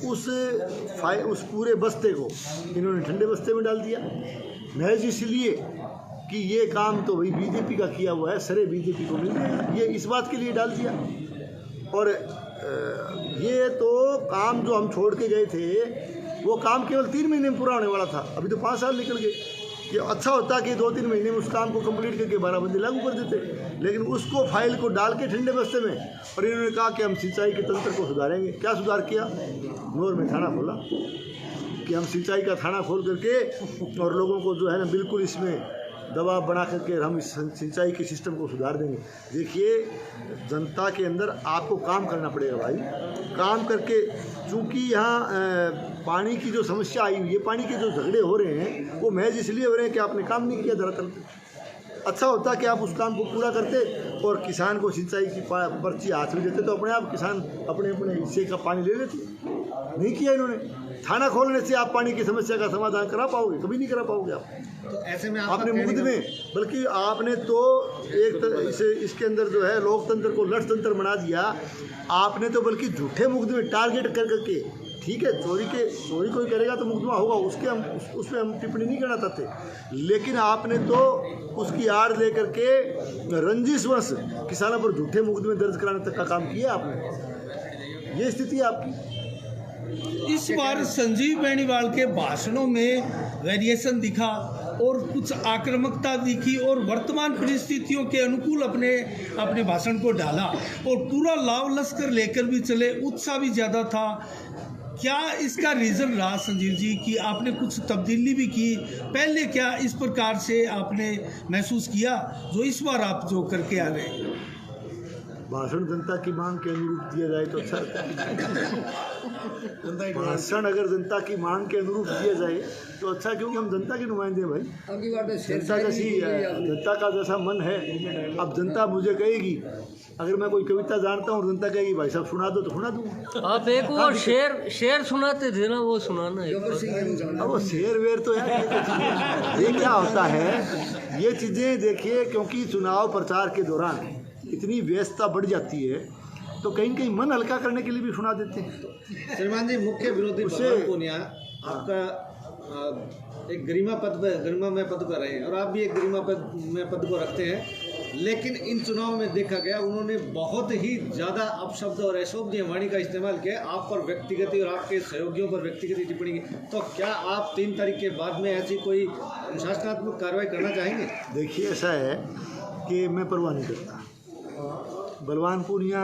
उस पूरे बस्ते को इन्होंने ठंडे बस्ते में डाल दिया, महज इसलिए कि ये काम तो भाई बीजेपी का किया हुआ है, सरे बीजेपी को मिल गया, ये इस बात के लिए डाल दिया। और ये तो काम जो हम छोड़ के गए थे वो काम केवल 3 महीने में पूरा होने वाला था, अभी तो 5 साल निकल गए। ये अच्छा होता कि 2-3 महीने में उस काम को कंप्लीट करके 12 बंदी लागू कर देते, लेकिन उसको फाइल को डाल के ठंडे बस्ते में, और इन्होंने कहा कि हम सिंचाई के तंत्र को सुधारेंगे। क्या सुधार किया? नूर में थाना खोला कि हम सिंचाई का थाना खोल करके और लोगों को जो है ना बिल्कुल इसमें दबाव बना करके हम इस सिंचाई के सिस्टम को सुधार देंगे। देखिए, जनता के अंदर आपको काम करना पड़ेगा भाई, काम करके, चूँकि यहाँ पानी की जो समस्या आई हुई है, पानी के जो झगड़े हो रहे हैं वो महज इसलिए हो रहे हैं कि आपने काम नहीं किया दरअसल। अच्छा होता कि आप उस काम को पूरा करते और किसान को सिंचाई की पर्ची हाथ में देते, तो अपने आप किसान अपने अपने हिस्से का पानी ले लेते। नहीं किया इन्होंने। थाना खोलने से आप पानी की समस्या का समाधान करा पाओगे? कभी नहीं करा पाओगे आप। तो ऐसे में आपने मुकदमे, बल्कि आपने तो इसके अंदर जो है लोकतंत्र को लठतंत्र बना दिया। आपने तो बल्कि झूठे मुकदमे टारगेट कर करके, ठीक है, चोरी कोई करेगा तो मुकदमा होगा, उसमें हम टिप्पणी नहीं करना चाहते, लेकिन आपने तो उसकी आड़ ले करके रंजिशवश किसानों पर झूठे मुकदमे दर्ज कराने तक का काम किया आपने। ये स्थिति है आपकी। इस बार संजीव बेनीवाल के भाषणों में वेरिएशन दिखा और कुछ आक्रामकता दिखी और वर्तमान परिस्थितियों के अनुकूल अपने भाषण को डाला और पूरा लाव लश्कर लेकर भी चले, उत्साह भी ज़्यादा था। क्या इसका रीज़न रहा संजीव जी कि आपने कुछ तब्दीली भी की? पहले क्या इस प्रकार से आपने महसूस किया जो इस बार आप जो करके आ रहे हैं? भाषण जनता की मांग के अनुरूप दिया जाए तो अच्छा भाषण अगर जनता की मांग के अनुरूप दिया जाए तो अच्छा, क्योंकि हम जनता के नुमाइंदे हैं भाई। जनता का जैसा मन है। अब जनता मुझे कहेगी, अगर मैं कोई कविता जानता हूँ, जनता कहेगी भाई साहब सुना दो, तो सुना दूँ। आप एक वो शेर सुनाते थे ना, वो सुनाना है। अब वो शेर वेर तो यार ये क्या होता है, ये चीज़ें देखिए, क्योंकि चुनाव प्रचार के दौरान इतनी व्यस्तता बढ़ जाती है तो कहीं न कहीं मन हल्का करने के लिए भी सुना देते हैं। श्रीमान जी, मुख्य विरोधी बलवान पूनिया आपका एक गरिमा में पद पर रहे हैं और आप भी एक गरिमा में पद को रखते हैं, लेकिन इन चुनाव में देखा गया उन्होंने बहुत ही ज़्यादा अपशब्द और अशोभनीय वाणी का इस्तेमाल किया आप पर व्यक्तिगत और आपके सहयोगियों पर व्यक्तिगत टिप्पणी की। तो क्या आप 3 तारीख के बाद में ऐसी कोई अनुशासनात्मक कार्रवाई करना चाहेंगे? देखिए, ऐसा है कि मैं परवाह नहीं करता बलवान पूनिया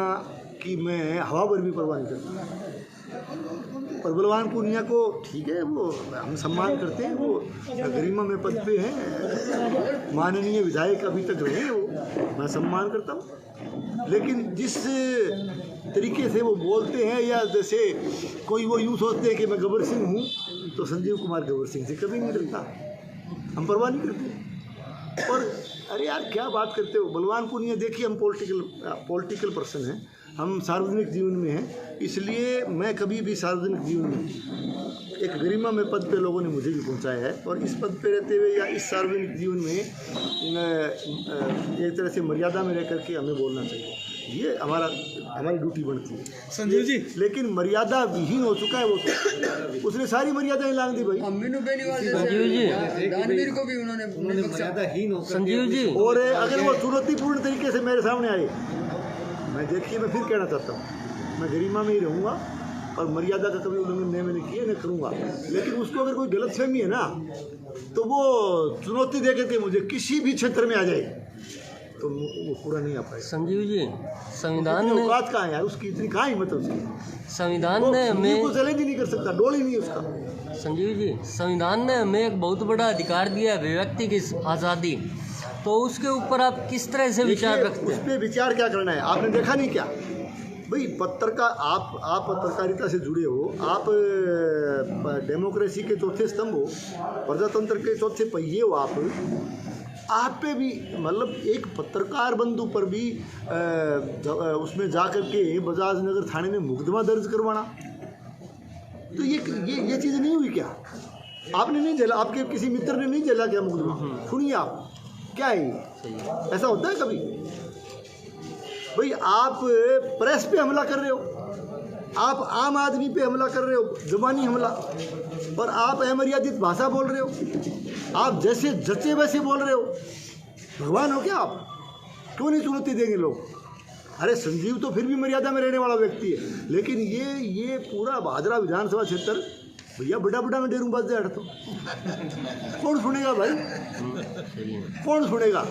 की, मैं हवा भर भी परवाह नहीं करता। पर बलवान पूनिया को ठीक है, वो हम सम्मान करते हैं, वो गरिमा में पद पे हैं, माननीय विधायक अभी तक रहे, वो मैं सम्मान करता हूँ। लेकिन जिस तरीके से वो बोलते हैं, या जैसे कोई वो यूँ सोचते हैं कि मैं गब्बर सिंह हूँ, तो संजीव कुमार गब्बर सिंह से कभी नहीं डरता, हम परवाह नहीं करते। और अरे यार क्या बात करते हो, बलवान पूनिया, देखिए हम पॉलिटिकल पर्सन हैं, हम सार्वजनिक जीवन में हैं, इसलिए मैं कभी भी सार्वजनिक जीवन में एक गरिमा में पद पे लोगों ने मुझे भी पहुंचाया है, और इस पद पे रहते हुए या इस सार्वजनिक जीवन में एक तरह से मर्यादा में रह करके हमें बोलना चाहिए, ये हमारी ड्यूटी बनती है संजीव जी। लेकिन मर्यादा विहीन हो चुका है वो, उसने सारी मर्यादाएं लांग दी भाई। मीनू बेनीवाल संजीव जी, दानवीर को भी उन्होंने मर्यादाहीन होकर संजीव जी, और अगर वो चुनौतीपूर्ण तरीके से मेरे सामने आए, मैं देखिए, मैं फिर कहना चाहता हूँ, मैं गरिमा में ही रहूँगा और मर्यादा का कभी उल्लंघन मैंने किया न करूँगा। लेकिन उसको अगर कोई गलतफहमी है ना, तो वो चुनौती दे करके मुझे किसी भी क्षेत्र में आ जाए तो वो पूरा नहीं आ पाएगा। संजीव जी, संविधान ने औकात कहाँ है यार उसकी, इतनी कहाँ हिम्मत है उसकी, संविधान ने हमें को चैलेंज ही नहीं कर सकता, डोल ही नहीं उसका। संजीव जी, संविधान ने हमें एक बहुत बड़ा अधिकार दिया, अभिव्यक्ति की आज़ादी, तो उसके ऊपर आप किस तरह से विचार रखते हैं? उस पर विचार क्या करना है, आपने देखा नहीं क्या भाई, पत्रकार, आप पत्रकारिता से जुड़े हो, आप डेमोक्रेसी के चौथे स्तंभ हो, प्रजातंत्र के चौथे पहिए हो, आप पे भी मतलब एक पत्रकार बंधु पर भी उसमें जा कर के बजाज नगर थाने में मुकदमा दर्ज करवाना, तो ये चीज़ नहीं हुई क्या? आपने नहीं झेला, आपके किसी मित्र ने नहीं झेला क्या मुकदमा? सुनिए आप, क्या है ये? ऐसा होता है कभी? भाई आप प्रेस पे हमला कर रहे हो, आप आम आदमी पे हमला कर रहे हो, जुबानी हमला, और आप अमर्यादित भाषा बोल रहे हो, आप जैसे जचे वैसे बोल रहे हो। भगवान हो क्या आप? क्यों नहीं चुनौती देंगे लोग? अरे संजीव तो फिर भी मर्यादा में रहने वाला व्यक्ति है, लेकिन ये पूरा भादरा विधानसभा क्षेत्र, भैया बड़ा में डेरू बात जाए तो कौन सुनेगा भाई? कौन सुनेगा?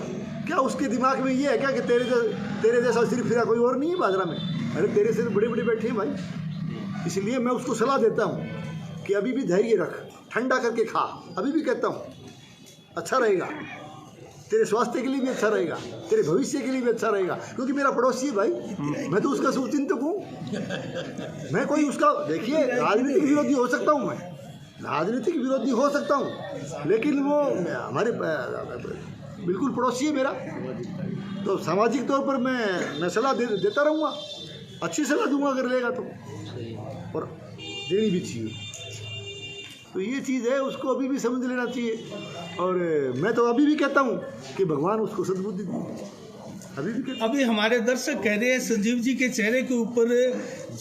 क्या उसके दिमाग में ये है क्या कि तेरे जैसा सिर्फ फिरा कोई और नहीं है भादरा में? अरे तेरे से बड़े बड़े बैठे हैं भाई। इसलिए मैं उसको सलाह देता हूँ कि अभी भी धैर्य रख, ठंडा करके खा। अभी भी कहता हूँ, अच्छा रहेगा, तेरे स्वास्थ्य के लिए भी अच्छा रहेगा, तेरे भविष्य के लिए भी अच्छा रहेगा, क्योंकि मेरा पड़ोसी है भाई, मैं तो उसका शुभचिंतक हूँ। मैं कोई उसका, देखिए, राजनीतिक विरोधी हो सकता हूँ, मैं राजनीतिक विरोधी हो सकता हूँ, लेकिन वो हमारे बिल्कुल पड़ोसी है मेरा, तो सामाजिक तौर पर मैं सलाह देता रहूँगा, अच्छी सलाह दूंगा अगर लेगा तो, और देनी भी चाहिए। तो ये चीज़ है, उसको अभी भी समझ लेना चाहिए। और मैं तो अभी भी कहता हूँ कि भगवान उसको सद्बुद्धि दे। अभी भी कहता हूँ। अभी हमारे दर्शक कह रहे हैं संजीव जी के चेहरे के ऊपर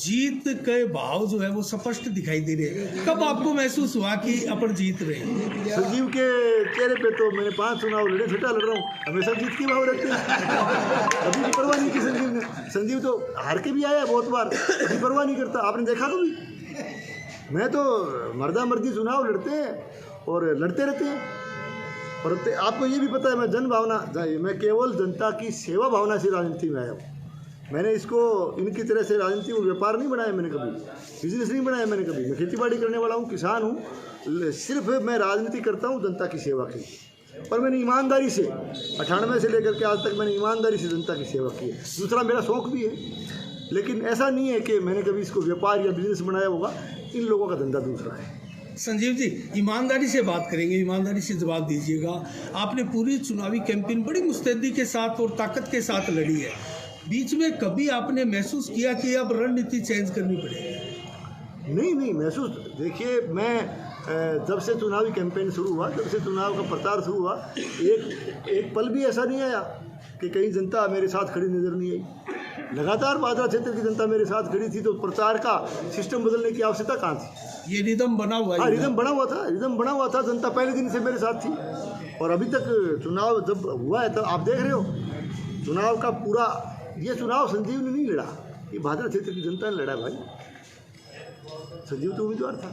जीत के भाव जो है वो स्पष्ट दिखाई दे रहे हैं। कब आपको महसूस हुआ कि अपन जीत रहे हैं? संजीव के चेहरे पे तो मैंने 5 चुनाव लड़े, छठा लड़ रहा हूँ, हमेशा जीत के भाव रहते हैं। अभी भी परवाह नहीं की संजीव ने। संजीव तो हार के भी आया बहुत बार, अभी परवाह नहीं करता। आपने देखा कभी? मैं तो मर्दा मर्दी चुनाव लड़ते हैं और लड़ते रहते हैं। और आपको ये भी पता है, मैं जन भावना, मैं केवल जनता की सेवा भावना से राजनीति में आया हूँ। मैंने इसको इनकी तरह से राजनीति को व्यापार नहीं बनाया, मैंने कभी बिजनेस नहीं बनाया, मैंने कभी। मैं खेती बाड़ी करने वाला हूँ, किसान हूँ, सिर्फ मैं राजनीति करता हूँ जनता की सेवा की। पर मैंने ईमानदारी से 98 से लेकर के आज तक मैंने ईमानदारी से जनता की सेवा की है। दूसरा मेरा शौक़ भी है, लेकिन ऐसा नहीं है कि मैंने कभी इसको व्यापार या बिजनेस बनाया होगा। इन लोगों का धंधा दूसरा है। संजीव जी, ईमानदारी से बात करेंगे, ईमानदारी से जवाब दीजिएगा। आपने पूरी चुनावी कैंपेन बड़ी मुस्तैदी के साथ और ताकत के साथ लड़ी है। बीच में कभी आपने महसूस किया कि अब रणनीति चेंज करनी पड़ेगी? नहीं महसूस। देखिए, मैं जब से चुनावी कैंपेन शुरू हुआ, जब से चुनाव का प्रचार शुरू हुआ, एक पल भी ऐसा नहीं आया कि कहीं जनता मेरे साथ खड़ी नजर नहीं आई। लगातार भादरा क्षेत्र की जनता मेरे साथ खड़ी थी, तो प्रचार का सिस्टम बदलने की आवश्यकता कहाँ थी? ये रिदम बना हुआ है। हाँ, रिदम बना हुआ था। जनता पहले दिन से मेरे साथ थी, और अभी तक चुनाव जब हुआ है, तो आप देख रहे हो चुनाव का पूरा, ये चुनाव संजीव ने नहीं लड़ा, ये भादरा क्षेत्र की जनता ने लड़ा भाई। संजीव तो उम्मीदवार था।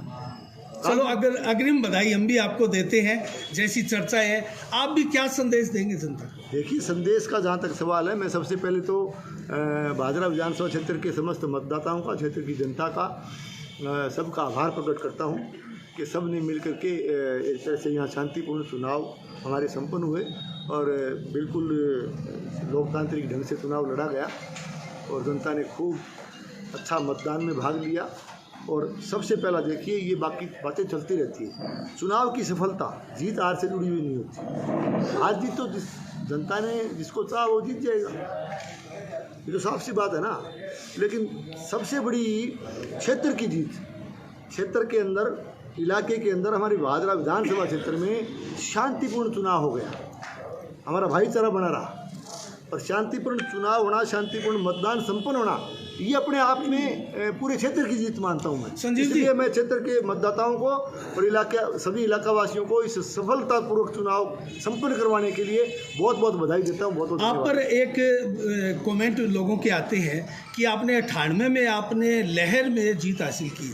चलो, अगर अग्रिम बधाई हम भी आपको देते हैं, जैसी चर्चा है, आप भी क्या संदेश देंगे जनता? देखिए, संदेश का जहाँ तक सवाल है, मैं सबसे पहले तो भादरा विधानसभा क्षेत्र के समस्त मतदाताओं का, क्षेत्र की जनता का, सबका आभार प्रकट करता हूँ कि सब ने मिल करके एक तरह से यहाँ शांतिपूर्ण चुनाव हमारे संपन्न हुए, और बिल्कुल लोकतांत्रिक ढंग से चुनाव लड़ा गया, और जनता ने खूब अच्छा मतदान में भाग लिया। और सबसे पहला देखिए, ये बाकी बातें चलती रहती है, चुनाव की सफलता जीत हार से जुड़ी हुई नहीं होती। हार जीत तो जनता ने जिसको चाहा वो जीत जाएगा, ये तो साफ सी बात है ना। लेकिन सबसे बड़ी क्षेत्र की जीत, क्षेत्र के अंदर, इलाके के अंदर, हमारी भादरा विधानसभा क्षेत्र में शांतिपूर्ण चुनाव हो गया, हमारा भाईचारा बना रहा, और शांतिपूर्ण चुनाव होना, शांतिपूर्ण मतदान संपन्न होना, ये अपने आप में पूरे क्षेत्र की जीत मानता हूँ मैं। इसलिए मैं क्षेत्र के मतदाताओं को और सभी इलाकावासियों को इस सफलतापूर्वक चुनाव संपन्न करवाने के लिए बहुत बहुत बधाई देता हूँ। बहुत आप पर एक कमेंट लोगों के आते हैं कि आपने 98 में आपने लहर में जीत हासिल की,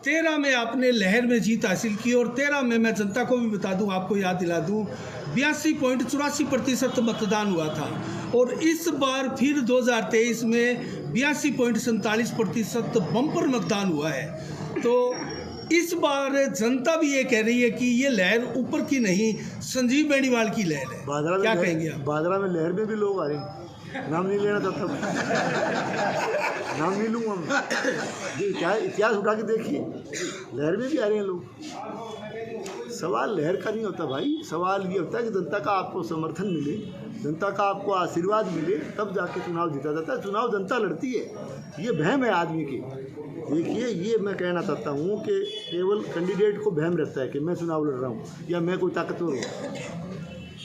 13 में आपने लहर में जीत हासिल की, और 13 में मैं जनता को भी बता दूं, आपको याद दिला दूं, 82.84% मतदान हुआ था, और इस बार फिर 2023 में 82.47% बम्पर मतदान हुआ है। तो इस बार जनता भी ये कह रही है कि ये लहर ऊपर की नहीं, संजीव बेनीवाल की लहर है। क्या कहेंगे आप? भादरा में लहर में भी लोग आ रहे हैं, नाम नहीं लेना चाहता, नाम नहीं लूँगा मैं। क्या इतिहास उठा के देखिए, लहर में भी आ रहे हैं लोग। सवाल लहर का नहीं होता भाई, सवाल ये होता है कि जनता का आपको समर्थन मिले, जनता का आपको आशीर्वाद मिले, तब जाके चुनाव जीता जाता है। चुनाव जनता लड़ती है, ये भ्रम है आदमी की। देखिए, ये मैं कहना चाहता हूँ कि केवल कैंडिडेट को भ्रम रहता है कि मैं चुनाव लड़ रहा हूँ या मैं कोई ताकतवर हूँ।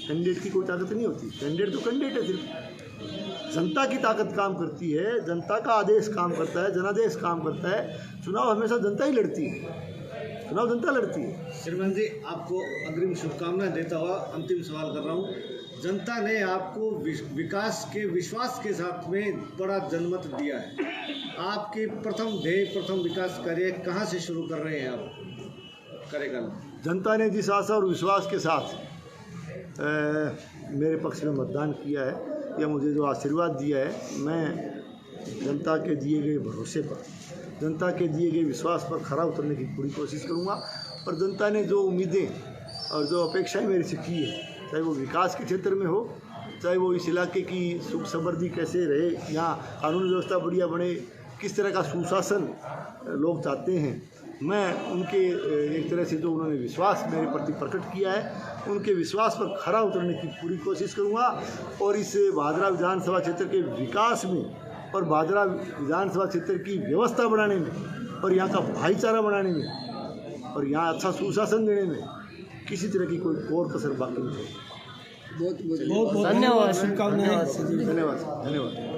कैंडिडेट की कोई ताकत नहीं होती, कैंडिडेट तो कैंडिडेट है, सिर्फ जनता की ताकत काम करती है, जनता का आदेश काम करता है, जनादेश काम करता है। चुनाव हमेशा जनता ही लड़ती है, चुनाव जनता लड़ती है। श्रीमान जी, आपको अग्रिम शुभकामनाएं देता हुआ अंतिम सवाल कर रहा हूँ। जनता ने आपको विकास के विश्वास के साथ में बड़ा जनमत दिया है। आपकी प्रथम ध्येय, प्रथम विकास कार्य कहाँ से शुरू कर रहे हैं आप कार्यकाल? जनता ने जिस आशा और विश्वास के साथ मेरे पक्ष में मतदान किया है या मुझे जो आशीर्वाद दिया है, मैं जनता के दिए गए भरोसे पर, जनता के दिए गए विश्वास पर खरा उतरने की पूरी कोशिश करूँगा। और जनता ने जो उम्मीदें और जो अपेक्षाएं मेरे से की है, चाहे वो विकास के क्षेत्र में हो, चाहे वो इस इलाके की सुख समृद्धि कैसे रहे, यहाँ कानून व्यवस्था बढ़िया बने, किस तरह का सुशासन लोग चाहते हैं, मैं उनके एक तरह से जो उन्होंने विश्वास मेरे प्रति प्रकट किया है, उनके विश्वास पर खरा उतरने की पूरी कोशिश करूँगा। और इस भादरा विधानसभा क्षेत्र के विकास में और भादरा विधानसभा क्षेत्र की व्यवस्था बढ़ाने में और यहाँ का भाईचारा बढ़ाने में और यहाँ अच्छा सुशासन देने में किसी तरह की कोई और कसर बाकी नहीं है। बहुत बहुत धन्यवाद, शुभकामनाएं। धन्यवाद।